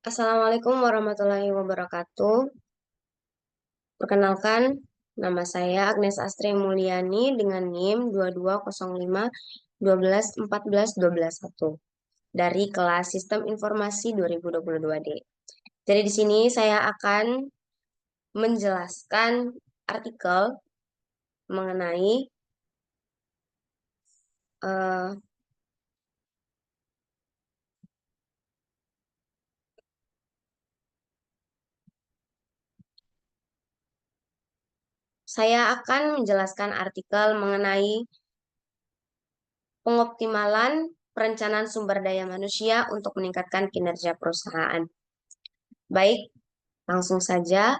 Assalamualaikum warahmatullahi wabarakatuh. Perkenalkan, nama saya Agnes Astri Mulyani dengan NIM 2205 12 14 12 1 dari kelas Sistem Informasi 2022D. Jadi di sini saya akan menjelaskan artikel mengenai eh, saya akan menjelaskan artikel mengenai pengoptimalan perencanaan sumber daya manusia untuk meningkatkan kinerja perusahaan. Baik, langsung saja.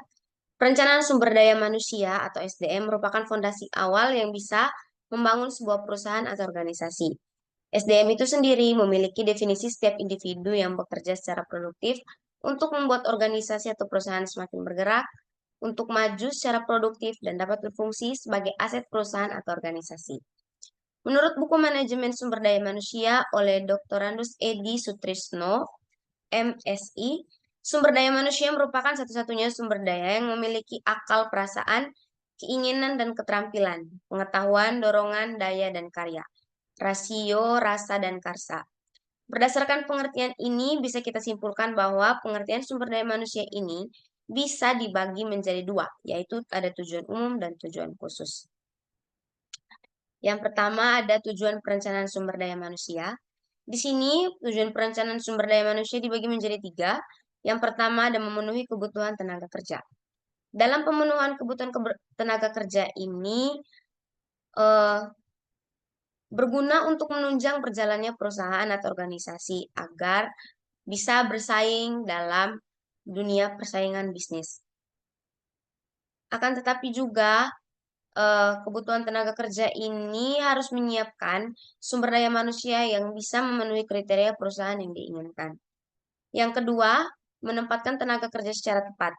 Perencanaan sumber daya manusia atau SDM merupakan fondasi awal yang bisa membangun sebuah perusahaan atau organisasi. SDM itu sendiri memiliki definisi setiap individu yang bekerja secara produktif untuk membuat organisasi atau perusahaan semakin bergerak, untuk maju secara produktif dan dapat berfungsi sebagai aset perusahaan atau organisasi. Menurut buku Manajemen Sumber Daya Manusia oleh Dr. Randus Edi Sutrisno, MSI, sumber daya manusia merupakan satu-satunya sumber daya yang memiliki akal, perasaan, keinginan, dan keterampilan, pengetahuan, dorongan, daya, dan karya, rasio, rasa, dan karsa. Berdasarkan pengertian ini, bisa kita simpulkan bahwa pengertian sumber daya manusia ini bisa dibagi menjadi dua, yaitu ada tujuan umum dan tujuan khusus. Yang pertama ada tujuan perencanaan sumber daya manusia. Di sini tujuan perencanaan sumber daya manusia dibagi menjadi tiga. Yang pertama ada memenuhi kebutuhan tenaga kerja. Dalam pemenuhan kebutuhan tenaga kerja ini eh, berguna untuk menunjang berjalannya perusahaan atau organisasi agar bisa bersaing dalam dunia persaingan bisnis. Akan tetapi juga kebutuhan tenaga kerja ini harus menyiapkan sumber daya manusia yang bisa memenuhi kriteria perusahaan yang diinginkan. Yang kedua, menempatkan tenaga kerja secara tepat.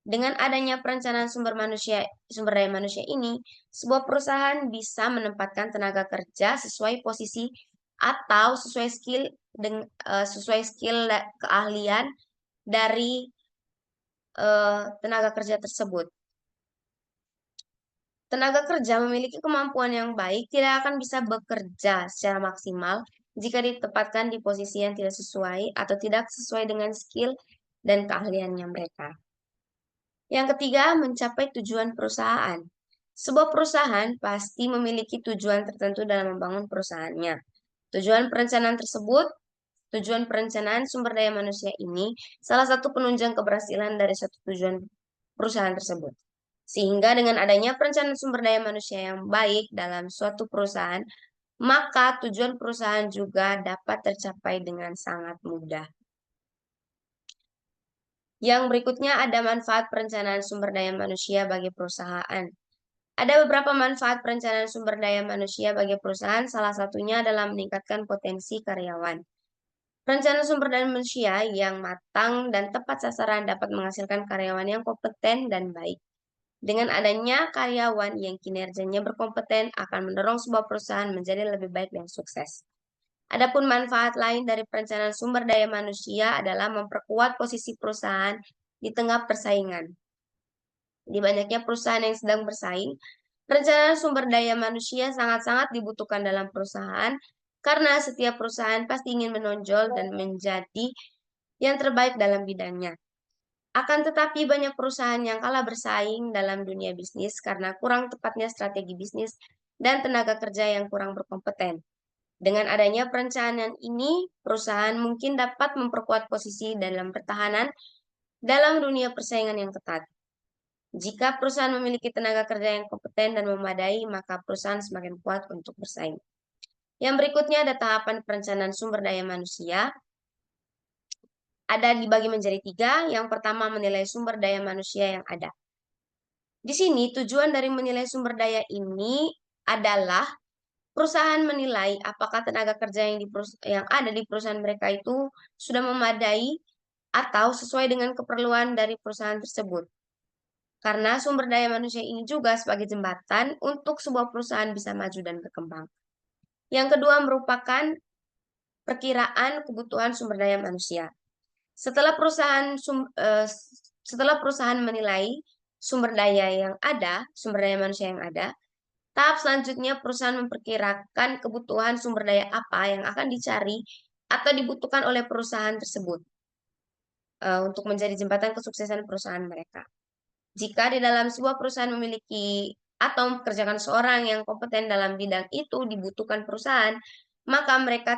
Dengan adanya perencanaan sumber daya manusia ini, sebuah perusahaan bisa menempatkan tenaga kerja sesuai posisi atau sesuai skill keahlian dari tenaga kerja tersebut. Tenaga kerja memiliki kemampuan yang baik tidak akan bisa bekerja secara maksimal jika ditempatkan di posisi yang tidak sesuai atau tidak sesuai dengan skill dan keahliannya mereka. Yang ketiga, mencapai tujuan perusahaan. Sebuah perusahaan pasti memiliki tujuan tertentu dalam membangun perusahaannya. Tujuan perencanaan sumber daya manusia ini salah satu penunjang keberhasilan dari satu tujuan perusahaan tersebut. Sehingga dengan adanya perencanaan sumber daya manusia yang baik dalam suatu perusahaan, maka tujuan perusahaan juga dapat tercapai dengan sangat mudah. Yang berikutnya ada manfaat perencanaan sumber daya manusia bagi perusahaan. Ada beberapa manfaat perencanaan sumber daya manusia bagi perusahaan, salah satunya adalah meningkatkan potensi karyawan. Perencanaan sumber daya manusia yang matang dan tepat sasaran dapat menghasilkan karyawan yang kompeten dan baik. Dengan adanya karyawan yang kinerjanya berkompeten akan mendorong sebuah perusahaan menjadi lebih baik dan sukses. Adapun manfaat lain dari perencanaan sumber daya manusia adalah memperkuat posisi perusahaan di tengah persaingan. Di banyaknya perusahaan yang sedang bersaing, perencanaan sumber daya manusia sangat-sangat dibutuhkan dalam perusahaan karena setiap perusahaan pasti ingin menonjol dan menjadi yang terbaik dalam bidangnya. Akan tetapi banyak perusahaan yang kalah bersaing dalam dunia bisnis karena kurang tepatnya strategi bisnis dan tenaga kerja yang kurang berkompeten. Dengan adanya perencanaan ini, perusahaan mungkin dapat memperkuat posisi dalam pertahanan dalam dunia persaingan yang ketat. Jika perusahaan memiliki tenaga kerja yang kompeten dan memadai, maka perusahaan semakin kuat untuk bersaing. Yang berikutnya ada tahapan perencanaan sumber daya manusia. Ada dibagi menjadi tiga. Yang pertama menilai sumber daya manusia yang ada. Di sini tujuan dari menilai sumber daya ini adalah perusahaan menilai apakah tenaga kerja yang ada di perusahaan mereka itu sudah memadai atau sesuai dengan keperluan dari perusahaan tersebut. Karena sumber daya manusia ini juga sebagai jembatan untuk sebuah perusahaan bisa maju dan berkembang. Yang kedua merupakan perkiraan kebutuhan sumber daya manusia. Setelah perusahaan menilai sumber daya manusia yang ada, tahap selanjutnya perusahaan memperkirakan kebutuhan sumber daya apa yang akan dicari atau dibutuhkan oleh perusahaan tersebut untuk menjadi jembatan kesuksesan perusahaan mereka. Jika di dalam sebuah perusahaan memiliki atau mempekerjakan seorang yang kompeten dalam bidang itu dibutuhkan perusahaan, maka mereka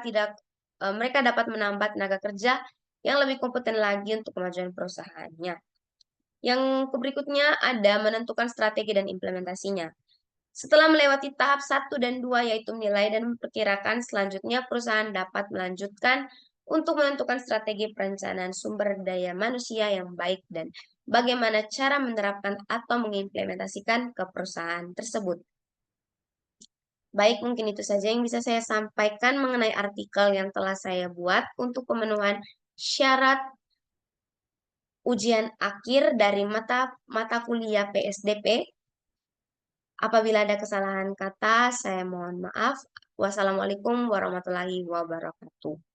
dapat menambah tenaga kerja yang lebih kompeten lagi untuk kemajuan perusahaannya. Yang berikutnya ada menentukan strategi dan implementasinya. Setelah melewati tahap 1 dan 2 yaitu menilai dan memperkirakan, selanjutnya perusahaan dapat melanjutkan untuk menentukan strategi perencanaan sumber daya manusia yang baik dan bagaimana cara menerapkan atau mengimplementasikan ke perusahaan tersebut. Baik, mungkin itu saja yang bisa saya sampaikan mengenai artikel yang telah saya buat untuk pemenuhan syarat ujian akhir dari mata kuliah PSDP. Apabila ada kesalahan kata, saya mohon maaf. Wassalamualaikum warahmatullahi wabarakatuh.